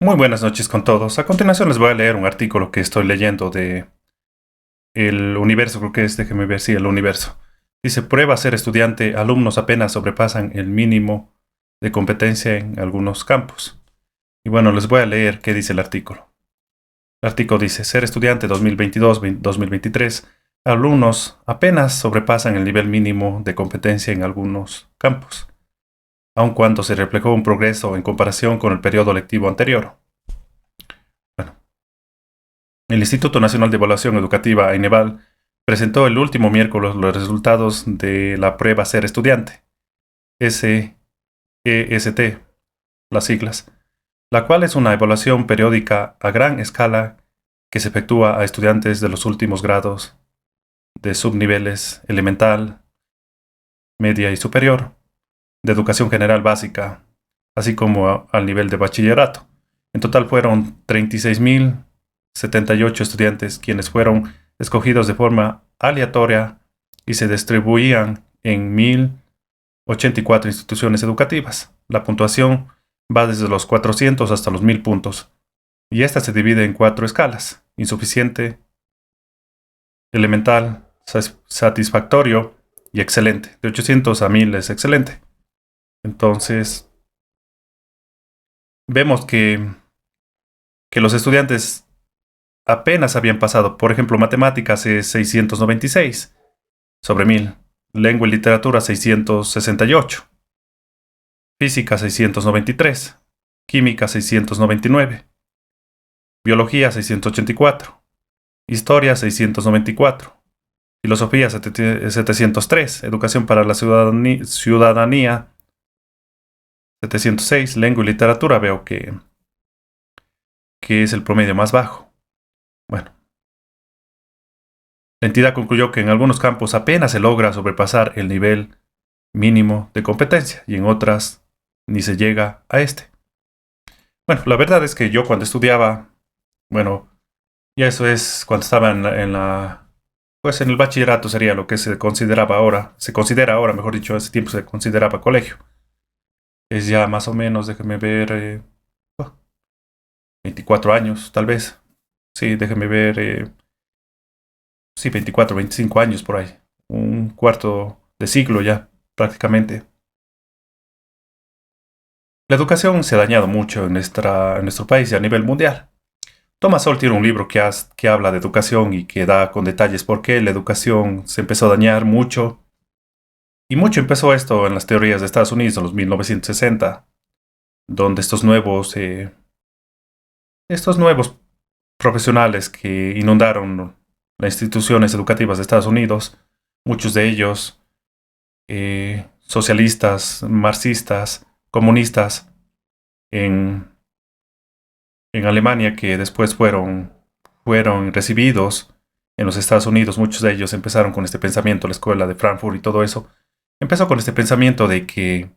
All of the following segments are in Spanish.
Muy buenas noches con todos. A continuación les voy a leer un artículo que estoy leyendo de El Universo, creo que es, déjenme ver, sí, El Universo. Dice, prueba a ser estudiante, alumnos apenas sobrepasan el mínimo de competencia en algunos campos. Y bueno, les voy a leer qué dice el artículo. El artículo dice, ser estudiante 2022-2023, alumnos apenas sobrepasan el nivel mínimo de competencia en algunos campos, aun cuando se reflejó un progreso en comparación con el periodo lectivo anterior. Bueno, el Instituto Nacional de Evaluación Educativa, INEVAL, presentó el último miércoles los resultados de la prueba Ser Estudiante, SEST, las siglas, la cual es una evaluación periódica a gran escala que se efectúa a estudiantes de los últimos grados de subniveles elemental, media y superior, de educación general básica, así como al nivel de bachillerato. En total fueron 36.078 estudiantes quienes fueron escogidos de forma aleatoria y se distribuían en 1.084 instituciones educativas. La puntuación va desde los 400 hasta los 1.000 puntos, y esta se divide en 4 escalas: insuficiente, elemental, satisfactorio y excelente. De 800 a 1.000 es excelente. Entonces, vemos que los estudiantes apenas habían pasado. Por ejemplo, matemáticas es 696 sobre 1.000, lengua y literatura 668, física 693, química 699, biología 684, historia 694, filosofía 703, educación para la ciudadanía 706, lengua y literatura veo que es el promedio más bajo. Bueno, la entidad concluyó que en algunos campos apenas se logra sobrepasar el nivel mínimo de competencia y en otras ni se llega a este. Bueno, la verdad es que yo cuando estudiaba, bueno, ya eso es cuando estaba pues en el bachillerato sería lo que se consideraba ahora, se considera ahora, mejor dicho, ese tiempo se consideraba colegio. Es ya más o menos, déjeme ver, 24 años, tal vez. Sí, déjeme ver, sí, 24, 25 años por ahí. Un cuarto de siglo ya, prácticamente. La educación se ha dañado mucho en nuestro país y a nivel mundial. Thomas Sowell tiene un libro que habla de educación y que da con detalles por qué la educación se empezó a dañar mucho. Y mucho empezó esto en las teorías de Estados Unidos en los 1960, donde estos nuevos profesionales que inundaron las instituciones educativas de Estados Unidos, muchos de ellos socialistas, marxistas, comunistas en, en Alemania, que después fueron recibidos en los Estados Unidos. Muchos de ellos empezaron con este pensamiento, la escuela de Frankfurt y todo eso. Empezó con este pensamiento de que,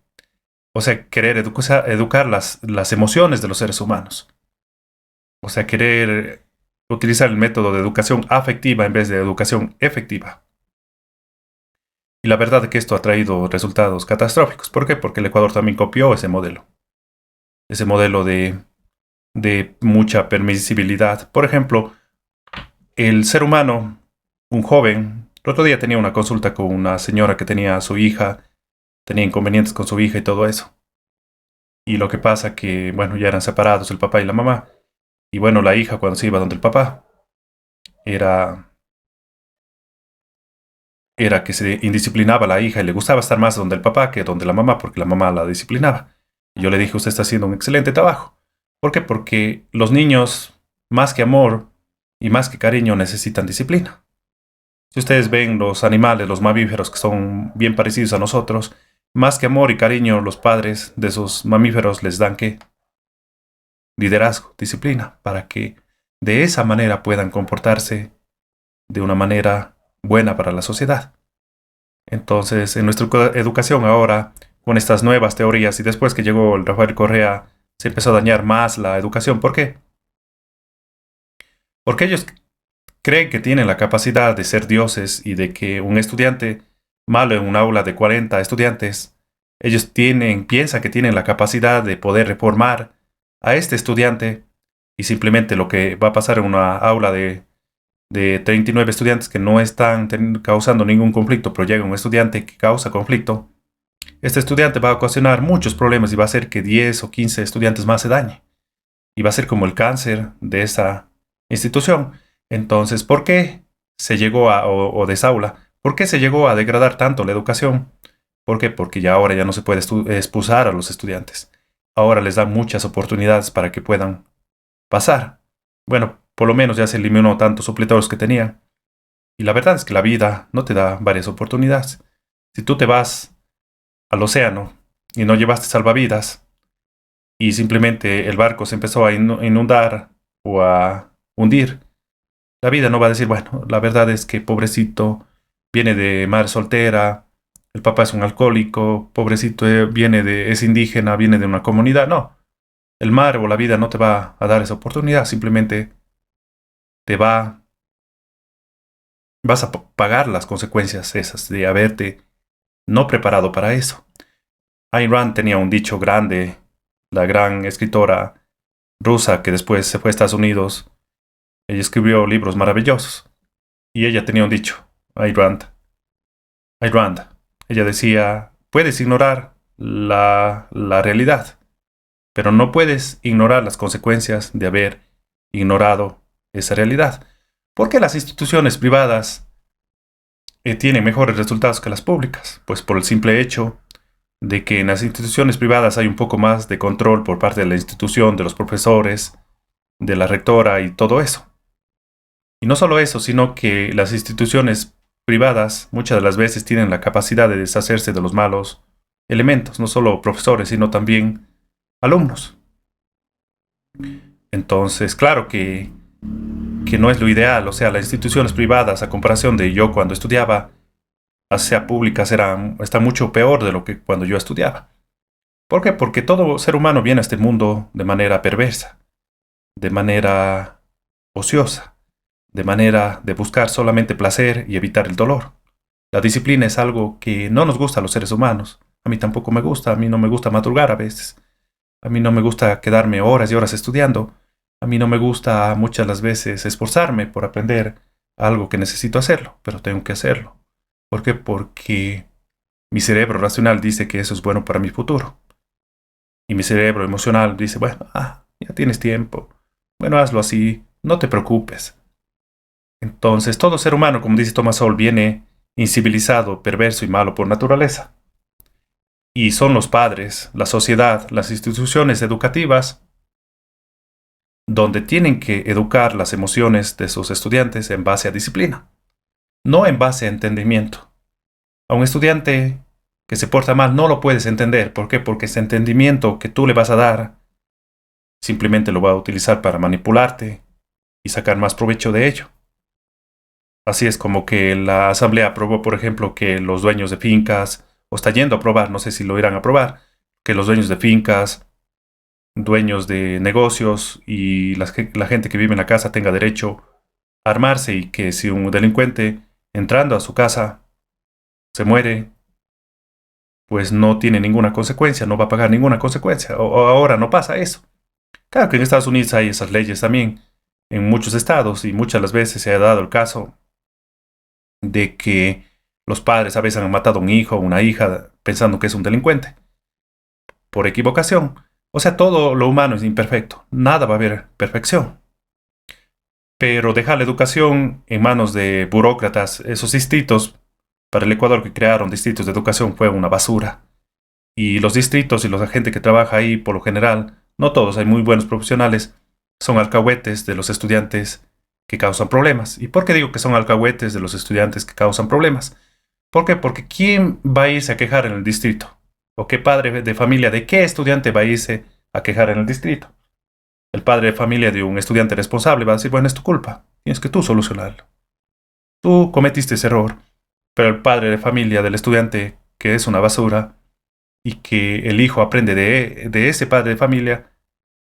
o sea, querer educar las emociones de los seres humanos. O sea, querer utilizar el método de educación afectiva en vez de educación efectiva. Y la verdad es que esto ha traído resultados catastróficos. ¿Por qué? Porque el Ecuador también copió ese modelo. Ese modelo de mucha permisibilidad. Por ejemplo, el ser humano, un joven, el otro día tenía una consulta con una señora que tenía a su hija, tenía inconvenientes con su hija y todo eso. Y lo que pasa que, bueno, ya eran separados el papá y la mamá. Y bueno, la hija cuando se iba donde el papá, era, era que se indisciplinaba a la hija y le gustaba estar más donde el papá que donde la mamá, porque la mamá la disciplinaba. Y yo le dije, usted está haciendo un excelente trabajo. ¿Por qué? Porque los niños, más que amor y más que cariño, necesitan disciplina. Si ustedes ven los animales, los mamíferos que son bien parecidos a nosotros, más que amor y cariño, los padres de esos mamíferos les dan ¿qué? Liderazgo, disciplina, para que de esa manera puedan comportarse de una manera buena para la sociedad. Entonces, en nuestra educación ahora, con estas nuevas teorías y después que llegó el Rafael Correa, se empezó a dañar más la educación. ¿Por qué? Porque ellos creen que tienen la capacidad de ser dioses y de que un estudiante malo en un aula de 40 estudiantes, ellos piensan que tienen la capacidad de poder reformar a este estudiante y simplemente lo que va a pasar en una aula de 39 estudiantes que no están causando ningún conflicto, pero llega un estudiante que causa conflicto, este estudiante va a ocasionar muchos problemas y va a hacer que 10 o 15 estudiantes más se dañen. Y va a ser como el cáncer de esa institución. Entonces, ¿por qué se llegó o de esa aula, por qué se llegó a degradar tanto la educación? ¿Por qué? Porque ya ahora ya no se puede expulsar a los estudiantes. Ahora les dan muchas oportunidades para que puedan pasar. Bueno, por lo menos ya se eliminó tantos supletoриos que tenían. Y la verdad es que la vida no te da varias oportunidades. Si tú te vas al océano y no llevaste salvavidas y simplemente el barco se empezó a inundar o a hundir, la vida no va a decir, bueno, la verdad es que pobrecito viene de madre soltera, el papá es un alcohólico, pobrecito es indígena, viene de una comunidad. No, el mar o la vida no te va a dar esa oportunidad, simplemente te vas a pagar las consecuencias esas de haberte no preparado para eso. Ayn Rand tenía un dicho grande, la gran escritora rusa que después se fue a Estados Unidos. Ella escribió libros maravillosos. Y ella tenía un dicho, Ayn Rand. Ayn Rand. Ella decía, puedes ignorar la realidad, pero no puedes ignorar las consecuencias de haber ignorado esa realidad. ¿Por qué las instituciones privadas tienen mejores resultados que las públicas? Pues por el simple hecho de que en las instituciones privadas hay un poco más de control por parte de la institución, de los profesores, de la rectora y todo eso. Y no solo eso, sino que las instituciones privadas muchas de las veces tienen la capacidad de deshacerse de los malos elementos, no solo profesores, sino también alumnos. Entonces, claro que no es lo ideal, o sea, las instituciones privadas, a comparación de yo cuando estudiaba, sea públicas, está mucho peor de lo que cuando yo estudiaba. ¿Por qué? Porque todo ser humano viene a este mundo de manera perversa, de manera ociosa, de manera de buscar solamente placer y evitar el dolor. La disciplina es algo que no nos gusta a los seres humanos. A mí tampoco me gusta, a mí no me gusta madrugar a veces. A mí no me gusta quedarme horas y horas estudiando. A mí no me gusta muchas las veces esforzarme por aprender algo que necesito hacerlo, pero tengo que hacerlo. ¿Por qué? Porque mi cerebro racional dice que eso es bueno para mi futuro. Y mi cerebro emocional dice, bueno, ya tienes tiempo. Bueno, hazlo así, no te preocupes. Entonces, todo ser humano, como dice Thomas Sowell, viene incivilizado, perverso y malo por naturaleza. Y son los padres, la sociedad, las instituciones educativas, donde tienen que educar las emociones de sus estudiantes en base a disciplina, no en base a entendimiento. A un estudiante que se porta mal no lo puedes entender. ¿Por qué? Porque ese entendimiento que tú le vas a dar simplemente lo va a utilizar para manipularte y sacar más provecho de ello. Así es como que la asamblea aprobó, por ejemplo, que los dueños de fincas, o está yendo a aprobar, no sé si lo irán a aprobar, que los dueños de fincas, dueños de negocios y la gente que vive en la casa tenga derecho a armarse y que si un delincuente entrando a su casa se muere, pues no tiene ninguna consecuencia, no va a pagar ninguna consecuencia. O ahora no pasa eso. Claro que en Estados Unidos hay esas leyes también, en muchos estados, y muchas las veces se ha dado el caso de que los padres a veces han matado a un hijo o una hija pensando que es un delincuente, por equivocación. O sea, todo lo humano es imperfecto, nada va a haber perfección. Pero dejar la educación en manos de burócratas, esos distritos, para el Ecuador que crearon distritos de educación fue una basura. Y los distritos y la gente que trabaja ahí, por lo general, no todos, hay muy buenos profesionales, son alcahuetes de los estudiantes que causan problemas. ¿Y por qué digo que son alcahuetes de los estudiantes que causan problemas? ¿Por qué? Porque ¿quién va a irse a quejar en el distrito? ¿O qué padre de familia de qué estudiante va a irse a quejar en el distrito? El padre de familia de un estudiante responsable va a decir, bueno, es tu culpa, tienes que tú solucionarlo. Tú cometiste ese error, pero el padre de familia del estudiante que es una basura y que el hijo aprende de ese padre de familia,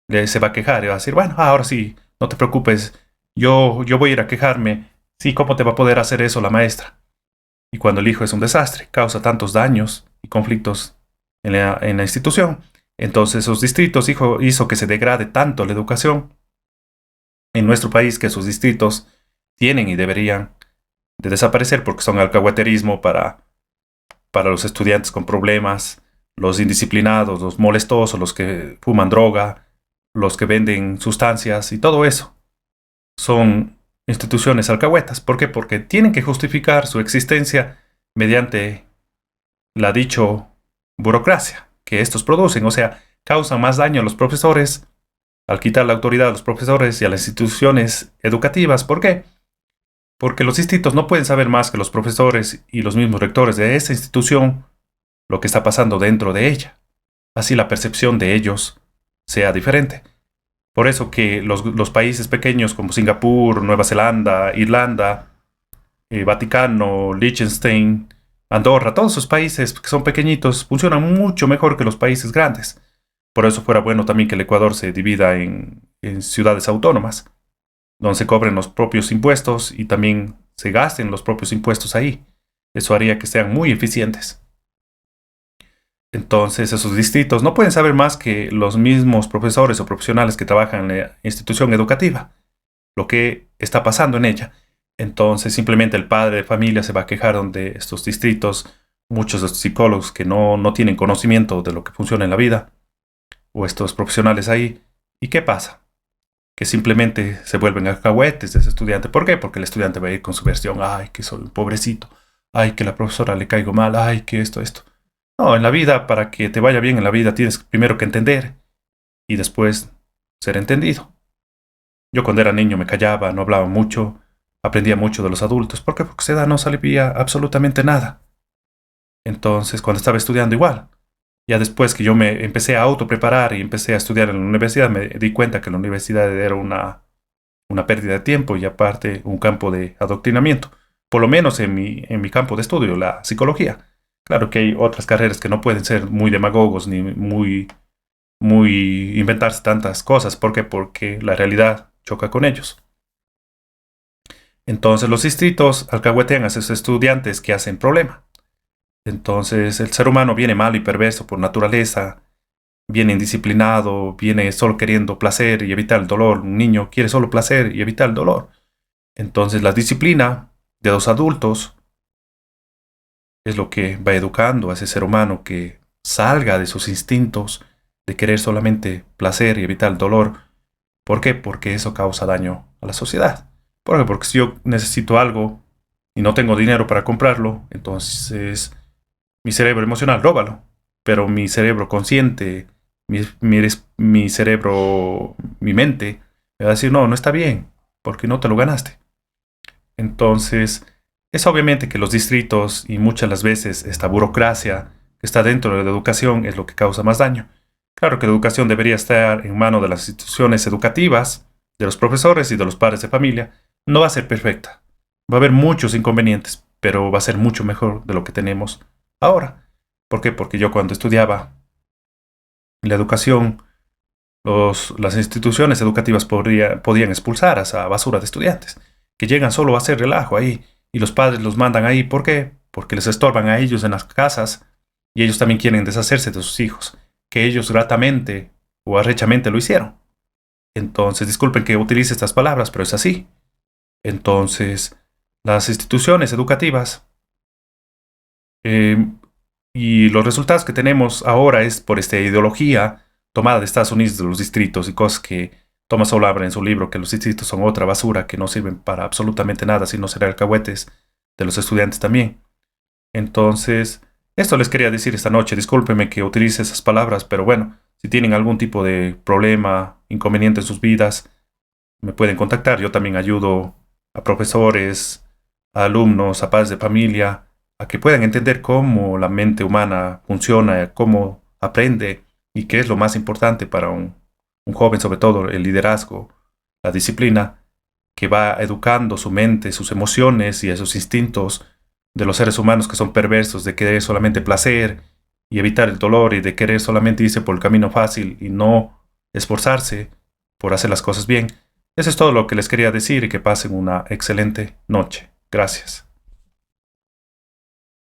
se va a quejar y va a decir, bueno, ahora sí, no te preocupes, yo voy a ir a quejarme. Sí, ¿cómo te va a poder hacer eso la maestra? Y cuando el hijo es un desastre, causa tantos daños y conflictos en la institución, Entonces esos distritos hizo que se degrade tanto la educación en nuestro país que esos distritos tienen y deberían de desaparecer porque son alcahueterismo para los estudiantes con problemas, los indisciplinados, los molestosos, los que fuman droga, los que venden sustancias y todo eso. Son instituciones alcahuetas. ¿Por qué? Porque tienen que justificar su existencia mediante la dicho burocracia que estos producen. O sea, causan más daño a los profesores al quitar la autoridad a los profesores y a las instituciones educativas. ¿Por qué? Porque los distritos no pueden saber más que los profesores y los mismos rectores de esa institución lo que está pasando dentro de ella. Así la percepción de ellos sea diferente. Por eso que los países pequeños como Singapur, Nueva Zelanda, Irlanda, Vaticano, Liechtenstein, Andorra, todos esos países que son pequeñitos funcionan mucho mejor que los países grandes. Por eso fuera bueno también que el Ecuador se divida en ciudades autónomas, donde se cobren los propios impuestos y también se gasten los propios impuestos ahí. Eso haría que sean muy eficientes. Entonces, esos distritos no pueden saber más que los mismos profesores o profesionales que trabajan en la institución educativa, lo que está pasando en ella. Entonces, simplemente el padre de familia se va a quejar de estos distritos, muchos de estos psicólogos que no tienen conocimiento de lo que funciona en la vida, o estos profesionales ahí. ¿Y qué pasa? Que simplemente se vuelven alcahuetes de ese estudiante. ¿Por qué? Porque el estudiante va a ir con su versión, ay, que soy un pobrecito, ay, que la profesora le caigo mal, ay, que esto. No, en la vida, para que te vaya bien en la vida, tienes primero que entender y después ser entendido. Yo cuando era niño me callaba, no hablaba mucho, aprendía mucho de los adultos. ¿Por qué? Porque a esa edad no sabía absolutamente nada. Entonces, cuando estaba estudiando igual, ya después que yo me empecé a autopreparar y empecé a estudiar en la universidad, me di cuenta que la universidad era una pérdida de tiempo y aparte un campo de adoctrinamiento. Por lo menos en mi campo de estudio, la psicología. Claro que hay otras carreras que no pueden ser muy demagogos ni muy inventarse tantas cosas. ¿Por qué? Porque la realidad choca con ellos. Entonces los distritos alcahuetean a esos estudiantes que hacen problema. Entonces el ser humano viene malo y perverso por naturaleza, viene indisciplinado, viene solo queriendo placer y evitar el dolor. Un niño quiere solo placer y evitar el dolor. Entonces la disciplina de los adultos es lo que va educando a ese ser humano que salga de sus instintos de querer solamente placer y evitar el dolor. ¿Por qué? Porque eso causa daño a la sociedad. ¿Por qué? Porque si yo necesito algo y no tengo dinero para comprarlo, entonces mi cerebro emocional, róbalo. Pero mi cerebro consciente, mi cerebro, mi mente, me va a decir, no está bien, porque no te lo ganaste. Entonces, es obviamente que los distritos y muchas las veces esta burocracia que está dentro de la educación es lo que causa más daño. Claro que la educación debería estar en manos de las instituciones educativas, de los profesores y de los padres de familia. No va a ser perfecta. Va a haber muchos inconvenientes, pero va a ser mucho mejor de lo que tenemos ahora. ¿Por qué? Porque yo cuando estudiaba la educación, las instituciones educativas podían expulsar a esa basura de estudiantes, que llegan solo a hacer relajo ahí, y los padres los mandan ahí. ¿Por qué? Porque les estorban a ellos en las casas, y ellos también quieren deshacerse de sus hijos, que ellos gratamente o arrechamente lo hicieron. Entonces, disculpen que utilice estas palabras, pero es así. Entonces, las instituciones educativas y los resultados que tenemos ahora es por esta ideología tomada de Estados Unidos de los distritos y cosas que Thomas Sowell habla en su libro, que los distritos son otra basura que no sirven para absolutamente nada, sino ser alcahuetes de los estudiantes también. Entonces, esto les quería decir esta noche. Discúlpenme que utilice esas palabras, pero bueno, si tienen algún tipo de problema, inconveniente en sus vidas, me pueden contactar. Yo también ayudo a profesores, a alumnos, a padres de familia, a que puedan entender cómo la mente humana funciona, cómo aprende y qué es lo más importante para un joven, sobre todo el liderazgo, la disciplina, que va educando su mente, sus emociones y esos instintos de los seres humanos que son perversos, de querer solamente placer y evitar el dolor y de querer solamente irse por el camino fácil y no esforzarse por hacer las cosas bien. Eso es todo lo que les quería decir y que pasen una excelente noche. Gracias.